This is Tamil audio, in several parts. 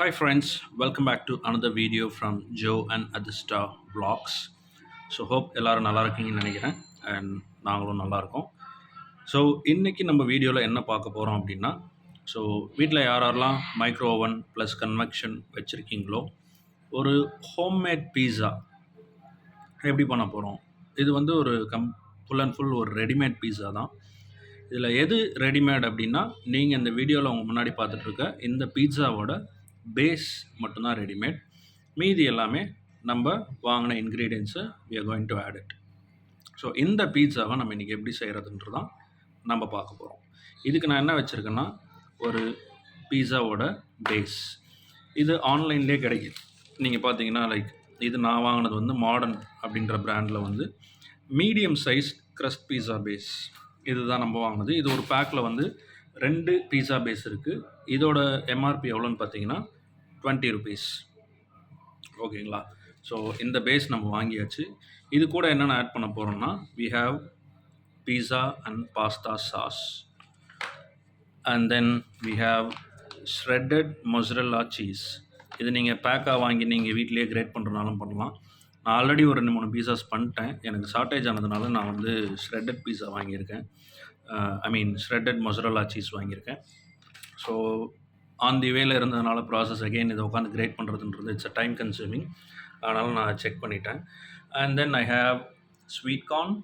Hi friends, welcome back to another video from Joe and Adista vlogs. So hope எல்லோரும் நல்லா இருக்கீங்கன்னு நினைக்கிறேன் அண்ட் நாங்களும் நல்லா இருக்கோம். ஸோ இன்றைக்கி நம்ம வீடியோவில் என்ன பார்க்க போகிறோம் அப்படின்னா, ஸோ வீட்டில் யாரெல்லாம் மைக்ரோ ஓவன் ப்ளஸ் கன்வெக்ஷன் வச்சுருக்கீங்களோ ஒரு ஹோம்மேட் பீஸா எப்படி பண்ண போகிறோம். இது வந்து ஒரு ஃபுல் அண்ட் ஃபுல் ஒரு ரெடிமேட் பீஸா தான். இதில் எது ரெடிமேட் அப்படின்னா, நீங்கள் இந்த வீடியோவில் உங்கள் முன்னாடி பார்த்துட்ருக்க இந்த பீட்சாவோட பேஸ் மட்டும்தான் ரெடிமேட். மீதி எல்லாமே நம்ம வாங்கின இன்க்ரீடியன்ஸை we are going to add it. So இந்த பீட்சாவை நம்ம இன்றைக்கி எப்படி செய்கிறதுன்றது தான் நம்ம பார்க்க போகிறோம். இதுக்கு நான் என்ன வச்சுருக்கேன்னா, ஒரு பீட்சாவோட பேஸ் இது ஆன்லைன்லேயே கிடைக்குது. நீங்கள் பார்த்தீங்கன்னா இது நான் வாங்கினது வந்து மாடர்ன் அப்படின்ற பிராண்டில் வந்து medium size crust pizza base இது தான் நம்ம வாங்கினது. இது ஒரு பேக்கில் வந்து 2 பீஸா பேஸ் இருக்குது. இதோட எம்ஆர்பி எவ்வளோன்னு பார்த்தீங்கன்னா 20 rupees. ஓகேங்களா. ஸோ இந்த பேஸ் நம்ம வாங்கியாச்சு. இது கூட என்னென்ன ஆட் பண்ண போகிறோம்னா, we have pizza and pasta sauce and then we have shredded mozzarella cheese. இது நீங்கள் பேக்காக வாங்கி நீங்கள் வீட்டிலேயே கிரேட் பண்ணுறனாலும் பண்ணலாம். நான் ஆல்ரெடி ஒரு 2-3 பீஸாஸ் பண்ணிட்டேன். எனக்கு ஷார்ட்டேஜ் ஆனதுனால நான் வந்து ஷ்ரெட்டட் பீஸா வாங்கியிருக்கேன். ஷ்ரெட்டட் மொசரல்லா சீஸ் வாங்கியிருக்கேன். ஸோ ஆன் தி வேல இருந்ததுனால ப்ராசஸ் அகெயின் இதை உட்காந்து கிரேட் பண்ணுறதுன்றது இட்ஸ் அ டைம் கன்சூமிங். அதனால் நான் செக் பண்ணிட்டேன். And then I have sweet corn,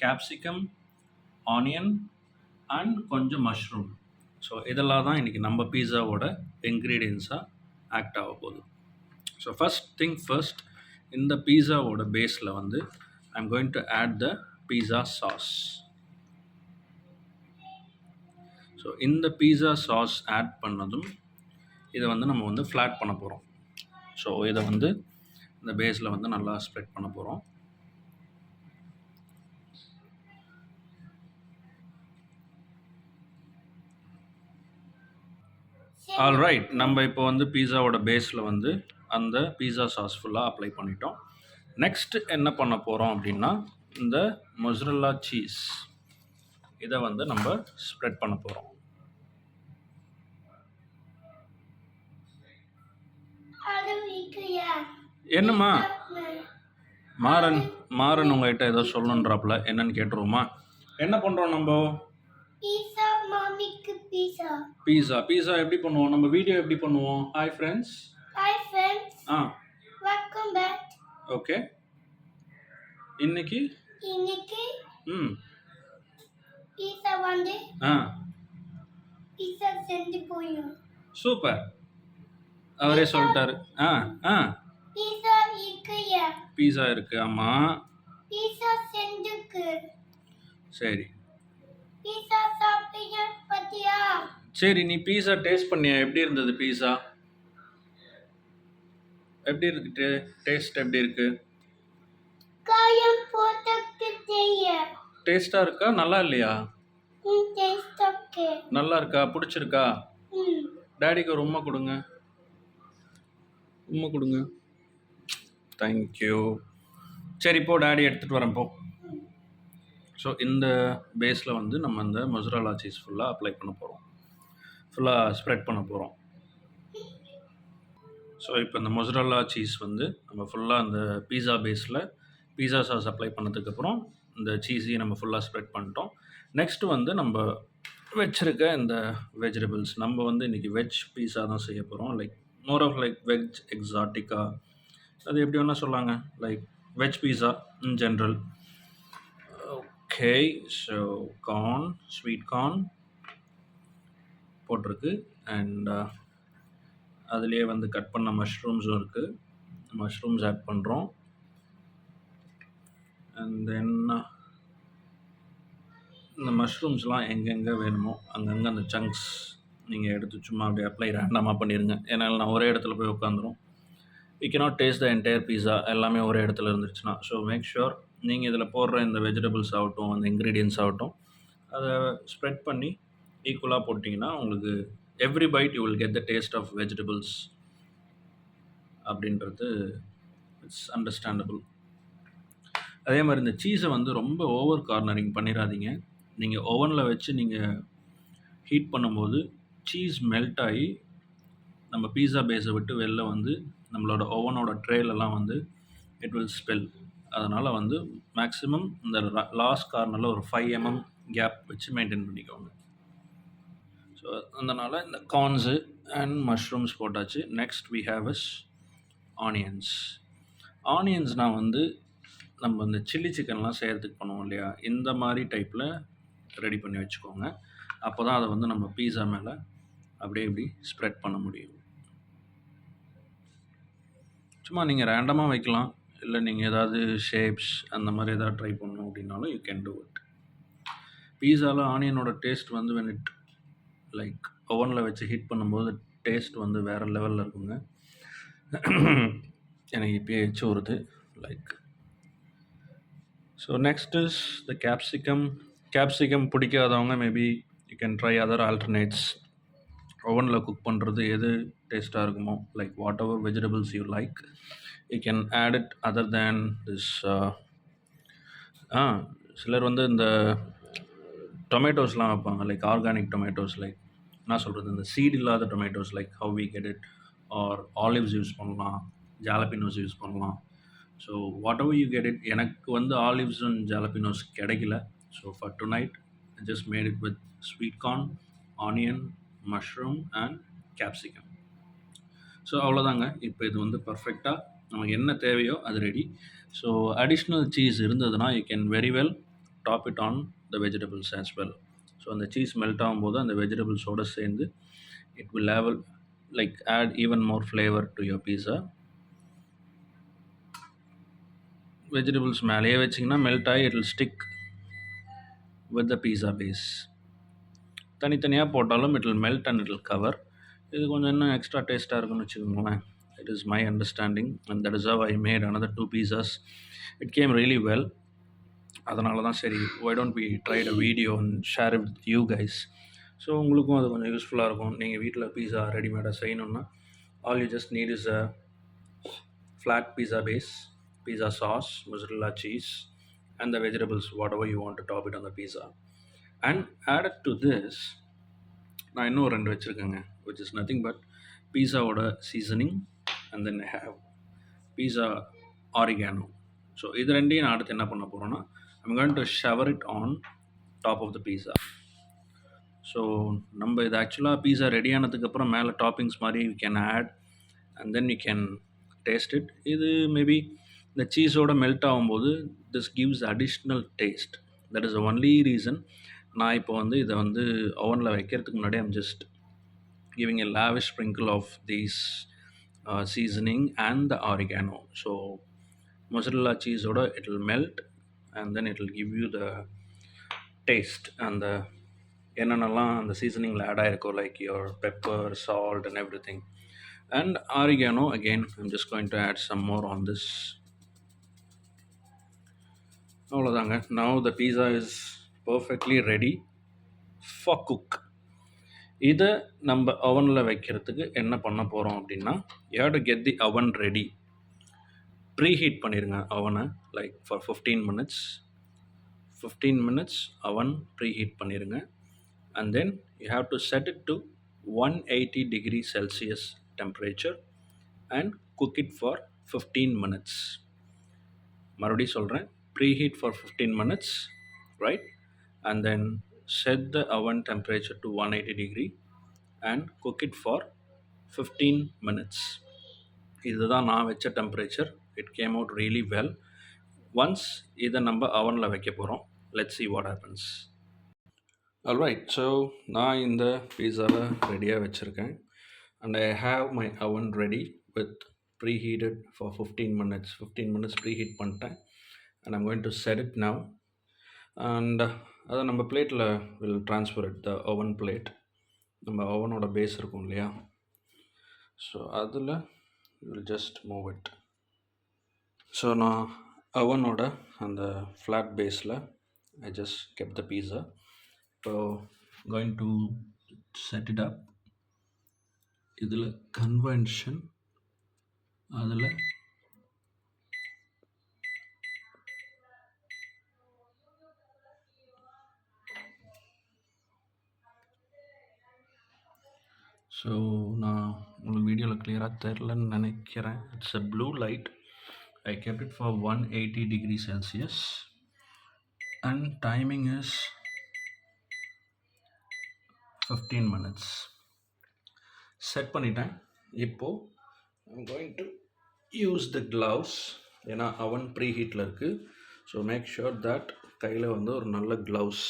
capsicum, onion and கொஞ்சம் மஷ்ரூம். ஸோ இதெல்லாம் தான் இன்றைக்கி நம்ம பீஸாவோட இன்க்ரீடியன்ஸாக ஆக்ட் ஆக போகுது. ஸோ ஃபஸ்ட் திங் ஃபர்ஸ்ட், இந்த பீஸாவோட பேஸில் வந்து I'm going to add the pizza sauce. So இந்த பீஸா சாஸ் ஆட் பண்ணதும் இதை வந்து நம்ம வந்து ஃப்ளாட் பண்ண போகிறோம். ஸோ இதை வந்து இந்த பேஸில் வந்து நல்லா ஸ்ப்ரெட் பண்ண போகிறோம். ஆல்ரைட், நம்ம இப்போ வந்து பீஸாவோட பேஸில் வந்து அந்த பீஸா சாஸ் ஃபுல்லாக அப்ளை பண்ணிட்டோம். நெக்ஸ்ட் என்ன பண்ண போகிறோம் அப்படின்னா, இந்த மொசரல்லா சீஸ் இதை வந்து நம்ம ஸ்ப்ரெட் பண்ண போகிறோம். என்னம்மா மாறன் உங்ககிட்ட ஏதோ சொல்லணுன்றாப்புல, என்னன்னு கேட்டுருவோமா? என்ன பண்ணுறோம் நம்ம? பீஸா எப்படி பண்ணுவோம்? நம்ம வீடியோ எப்படி பண்ணுவோம்? Hi friends. Welcome back. Okay, இன்னைக்கு பீஸா வந்து பீஸா செஞ்சு போயும். சூப்பர், அவரே சொல்லிட்டாரு. பீஸா இருக்குயா? பீஸா இருக்கு. ஆமா, பீஸா செஞ்சுக்கு. சரி, பீஸா சாப்பிட்டியா பத்தியா? சரி, நீ பீஸா டேஸ்ட் பண்ணியா? எப்படி இருந்தது பீஸா? எப்படி இருக்கு? டேஸ்ட் எப்படி இருக்கு? காயம் போட்டுட்டு செய்ய. டேஸ்டா இருக்கா? நல்லா இல்லையா? Taste okay. நல்லா இருக்கா? பிடிச்சிருக்கா? டாடிக்கு ஒரு உம்மை கொடுங்க. உம்மை கொடுங்க. தேங்க்யூ. சரி, இப்போ டாடி எடுத்துகிட்டு வரேன் போ. ஸோ இந்த பேஸில் வந்து நம்ம இந்த மொசரல்லா சீஸ் ஃபுல்லாக அப்ளை பண்ண போகிறோம், ஃபுல்லாக ஸ்ப்ரெட் பண்ண போகிறோம். ஸோ இப்போ இந்த மொசரல்லா சீஸ் வந்து நம்ம ஃபுல்லாக அந்த பீஸா பேஸில் பீஸா சாஸ் அப்ளை பண்ணதுக்கப்புறம் இந்த சீஸையும் நம்ம ஃபுல்லாக ஸ்ப்ரெட் பண்ணிட்டோம். நெக்ஸ்ட்டு வந்து நம்ம வச்சுருக்க இந்த வெஜிடபிள்ஸ், நம்ம வந்து இன்றைக்கி வெஜ் பீஸா தான் செய்ய போகிறோம். மோர் ஆஃப் வெஜ் எக்ஸாட்டிக்கா, அது எப்படி வேணால் சொல்லாங்க, veg pizza in general. Okay, so corn, sweet corn போட்டிருக்கு. அண்ட் அதுலேயே வந்து கட் பண்ண மஷ்ரூம்ஸும் இருக்குது. மஷ்ரூம்ஸ் ஆட் பண்ணுறோம். அண்ட் தென் இந்த மஷ்ரூம்ஸ்லாம் எங்கெங்கே வேணுமோ அங்கங்கே அந்த சங்க்ஸ் நீங்கள் எடுத்து சும்மா அப்படியே அப்ளை ரேண்டமாக பண்ணிடுங்க. ஏன்னா நான் ஒரே இடத்துல போய் உட்காந்துரும். We cannot taste the entire pizza எல்லாமே ஒரே இடத்துல இருந்துச்சுன்னா. ஸோ மேக் ஷுர் நீங்கள் இதில் போடுற இந்த வெஜிடபிள்ஸ் ஆகட்டும், அந்த இன்க்ரீடியன்ஸ் ஆகட்டும், அதை ஸ்ப்ரெட் பண்ணி ஈக்குவலாக போட்டிங்கன்னா உங்களுக்கு every bite you will get the taste of vegetables அப்படின்றது இட்ஸ் அண்டர்ஸ்டாண்டபிள். அதே மாதிரி இந்த சீஸை வந்து ரொம்ப ஓவர் கார்னரிங் பண்ணிடாதீங்க. நீங்கள் ஓவனில் வச்சு நீங்கள் ஹீட் பண்ணும்போது சீஸ் மெல்ட் ஆகி நம்ம பீஸா பேஸை விட்டு வெளில வந்து நம்மளோட ஓவனோட ட்ரேலெல்லாம் வந்து இட் வில் ஸ்பெல். அதனால் வந்து மேக்ஸிமம் இந்த லாஸ்ட் கார்னரில் ஒரு 5 கேப் வச்சு மெயின்டைன் பண்ணிக்கோங்க. ஸோ அதனால் இந்த கார்ன்ஸு அண்ட் மஷ்ரூம்ஸ் போட்டாச்சு. Next we have is onions. ஆனியன்ஸ்னால் வந்து நம்ம இந்த சில்லி சிக்கன்லாம் செய்கிறதுக்கு பண்ணுவோம் இல்லையா, இந்த மாதிரி டைப்பில் ரெடி பண்ணி வச்சுக்கோங்க. அப்போ தான் அதை வந்து நம்ம பீஸா மேலே அப்படியே இப்படி ஸ்ப்ரெட் பண்ண முடியும். சும்மா நீங்கள் ரேண்டமாக வைக்கலாம், இல்லை நீங்கள் ஏதாவது ஷேப்ஸ் அந்த மாதிரி ஏதாவது ட்ரை பண்ணணும் அப்படின்னாலும் யூ கேன் டூ இட். பீஸாவில் ஆனியனோட டேஸ்ட் வந்து when it லைக் ஓவனில் வச்சு ஹீட் பண்ணும்போது டேஸ்ட் வந்து வேறு லெவலில் இருக்குங்க. எனக்கு இப்போயே எச்சு வருது like. So next is the capsicum. Capsicum பிடிக்காதவங்க maybe you can try other alternates. ஓவனில் குக் பண்ணுறது எது டேஸ்ட்டாக இருக்குமோ, like whatever vegetables you like you can add it other than this. சிலர் வந்து இந்த டொமேட்டோஸ்லாம் வைப்பாங்க, லைக் ஆர்கானிக் டொமேட்டோஸ், லைக் என்ன சொல்கிறது, இந்த சீட் இல்லாத tomatoes, like how we get it, or olives use பண்ணலாம், ஜாலபினோஸ் யூஸ் பண்ணலாம். So whatever you get it. எனக்கு வந்து ஆலிவ்ஸ் அண்ட் ஜாலபினோஸ் கிடைக்கல. So for tonight I just made it with sweet corn, onion, mushroom and capsicum. So அவ்வளோதாங்க. இப்போ இது வந்து பர்ஃபெக்டாக நமக்கு என்ன தேவையோ அது ரெடி. ஸோ அடிஷ்னல் சீஸ் இருந்ததுன்னா you can very well top it on the vegetables as well. So அந்த சீஸ் மெல்ட் ஆகும்போது அந்த வெஜிடபிள்ஸோடு சேர்ந்து it will have like add even more flavour to your pizza. Vegetables மேலேயே வச்சிங்கன்னா மெல்ட் ஆகி it will stick with the pizza base. தனித்தனியாக போட்டாலும் it will melt and it will cover. இது கொஞ்சம் இன்னும் எக்ஸ்ட்ரா டேஸ்ட்டாக இருக்குன்னு வச்சுக்கோங்களேன். It is my understanding and that is how I made another 2 pizzas. It came really well. அதனால தான் சரி why don't we try a video and share it with you guys. So உங்களுக்கும் அது கொஞ்சம் யூஸ்ஃபுல்லாக இருக்கும். நீங்கள் வீட்டில் பீஸா ரெடிமேடாக செய்யணுன்னா all you just need is a flat pizza base, pizza sauce, mozzarella cheese, and the vegetables, whatever you want to top it on the pizza. And added to this, நான் இன்னும் 2 வச்சுருக்கேங்க, which is nothing but பீஸாவோட seasoning and then I have pizza oregano. So இது ரெண்டையும் நான் அடுத்து என்ன பண்ண போகிறேன்னா I'm going to shower it on top of the pizza. So நம்ம இது ஆக்சுவலாக பீஸா ரெடி ஆனதுக்கப்புறம் மேலே டாப்பிங்ஸ் மாதிரி you can add and then you can taste it. இது மேபி இந்த சீஸோட மெல்ட் ஆகும்போது this gives additional taste. That is the only reason நான் இப்போ வந்து இதை வந்து ஓவனில் வைக்கிறதுக்கு முன்னாடி I'm just giving a lavish sprinkle of these seasoning and the oregano. So mozzarella cheese oda it will melt and then it will give you the taste and the என்னென்னலாம் அந்த சீசனிங்கில் ஆட் ஆகிருக்கோ like your pepper, salt and everything. And oregano again I'm just going to add some more on this. அவ்வளோதாங்க. Now the pizza is perfectly ready for cook. இதை நம்ம அவனில் வைக்கிறதுக்கு என்ன பண்ண போகிறோம் அப்படின்னா you have to get the oven ready. Preheat பண்ணிடுங்க அவனை like for 15 minutes. 15 minutes oven preheat பண்ணிடுங்க. And then you have to set it to 180 degree Celsius temperature and cook it for 15 minutes. மறுபடியும் சொல்கிறேன், preheat for 15 minutes, right? And then set the oven temperature to 180 degree and cook it for 15 minutes. இதுதான் நான் வச்ச temperature. It came out really well. Once இதை நம்ம அவனில் வைக்க போகிறோம். Let's see what happens. Alright, so நான் இந்த பீஸாவை ரெடியாக வச்சுருக்கேன் and I have my oven ready with preheated for 15 minutes. 15 minutes preheat பண்ணிட்டேன் and I'm going to set it now. And அதை நம்ம பிளேட்டில் will transfer it the oven plate. நம்ம ஓவனோட பேஸ் இருக்கும் இல்லையா, ஸோ அதில் will just move it. So நான் ஓவனோட அந்த ஃப்ளாட் பேஸில் I just kept the pizza. So going to set it up. இதில் கன்வென்ஷன், அதில் ஸோ நான் உங்களுக்கு வீடியோவில் கிளியராக தெரிலன்னு நினைக்கிறேன். It's a blue light. I kept it for 180 degrees Celsius and timing is 15 minutes. Set பண்ணிட்டேன். இப்போது I'm going to use the gloves. ஏன்னா அவன் ப்ரீ ஹீட்டில் இருக்குது. ஸோ மேக் ஷுர் தட் கையில் வந்து ஒரு நல்ல க்ளவுஸ்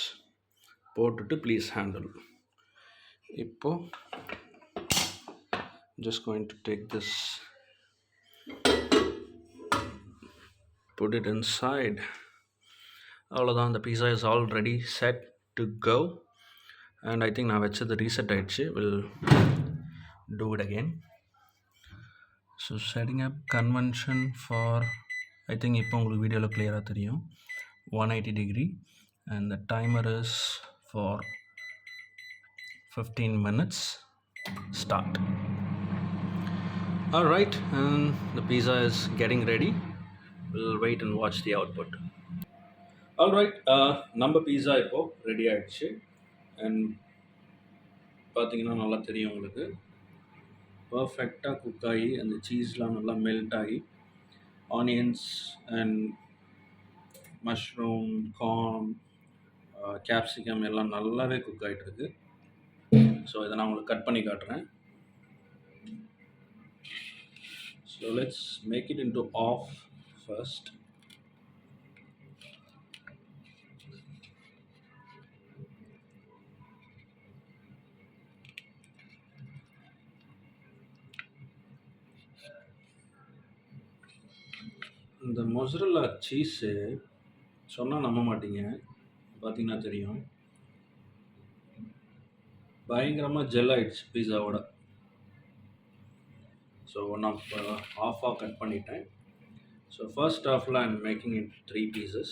போட்டுட்டு ப்ளீஸ் ஹேண்டில். இப்போது just going to take this, put it inside. அவ்வளோதான், the pizza is already set to go and I think நான் வச்சது ரீசெட் ஆயிடுச்சு. will do it again. So setting up convention for, I think இப்போ உங்களுக்கு வீடியோவில் கிளியராக தெரியும், 180 degree and the timer is for 15 minutes. Start. All right, and the pizza is getting ready. We'll wait and watch the output. All right, நம்ம பீஸா இப்போது ரெடி ஆகிடுச்சு. அண்ட் பார்த்தீங்கன்னா நல்லா தெரியும் உங்களுக்கு, பர்ஃபெக்டாக குக் ஆகி அந்த சீஸ்லாம் நல்லா மெல்ட் ஆகி onions and mushroom, corn, capsicum எல்லாம் நல்லாவே குக் ஆகிட்டுருக்கு. ஸோ இதை நான் உங்களுக்கு கட் பண்ணி காட்டுறேன். So let's make it into off first. இந்த மொசரல்லா சீஸு சொன்னால் நம்ப மாட்டீங்க, பார்த்தீங்கன்னா தெரியும், பயங்கரமாக ஜெல் ஆகிடுச்சு பீஸாவோட. ஸோ நான் ஆஃபாக கட் பண்ணிட்டேன். ஸோ ஃபர்ஸ்ட் ஆஃபில் I'm making it 3 pieces.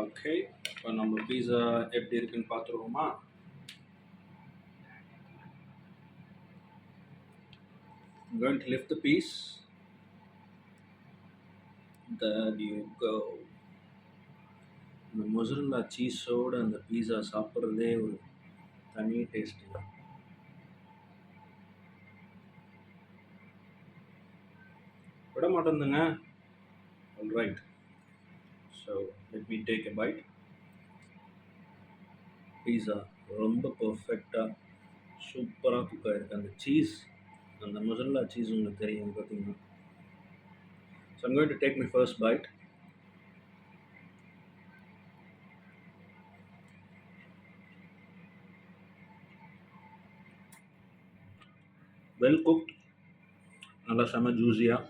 Okay, இப்போ நம்ம பீஸா எப்படி இருக்குன்னு பார்த்துருவோமா? I'm going to lift the piece. There you go. இந்த மொசரல்லா சீஸோடு அந்த பீஸா சாப்பிட்றதே ஒரு தனி டேஸ்ட்டு தான். விட மாட்டேந்துங்க. All right, so let me take a bite. பீஸா ரொம்ப பர்ஃபெக்டாக சூப்பராக குக் ஆகிருக்கு. அந்த சீஸ், அந்த மொசரல்லா சீஸ் உங்களுக்கு தெரியும் பார்த்தீங்கன்னா. So I'm going to take my first bite. Well cooked, நல்லா செம்ம ஜூஸியாக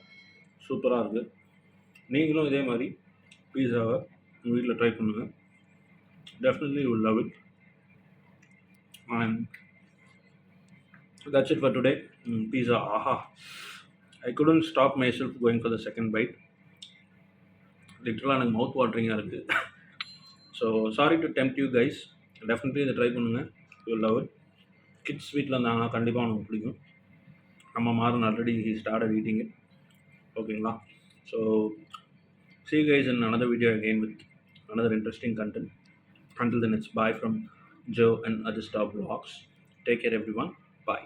சூப்பராக இருக்குது. நீங்களும் இதே மாதிரி பீஸாவை உங்கள் வீட்டில் ட்ரை பண்ணுங்கள். Definitely you will love it. And that's it for today. Pizza, aha. I couldn't stop myself going for the second bite. லிட்டரலாக எனக்கு மவுத் வாட்டரிங்காக இருக்குது. So sorry to tempt you guys. Definitely இதை ட்ரை பண்ணுங்கள். You will love it. Kids வீட்டில் இருந்தாங்கன்னா கண்டிப்பாக அவனுக்கு பிடிக்கும். நம்ம Maran already he started eating it. ஓகேங்களா? So see you guys in another video again with another interesting content. Until then, it's bye from Joe and Adista Vlogs. Take care everyone. Bye.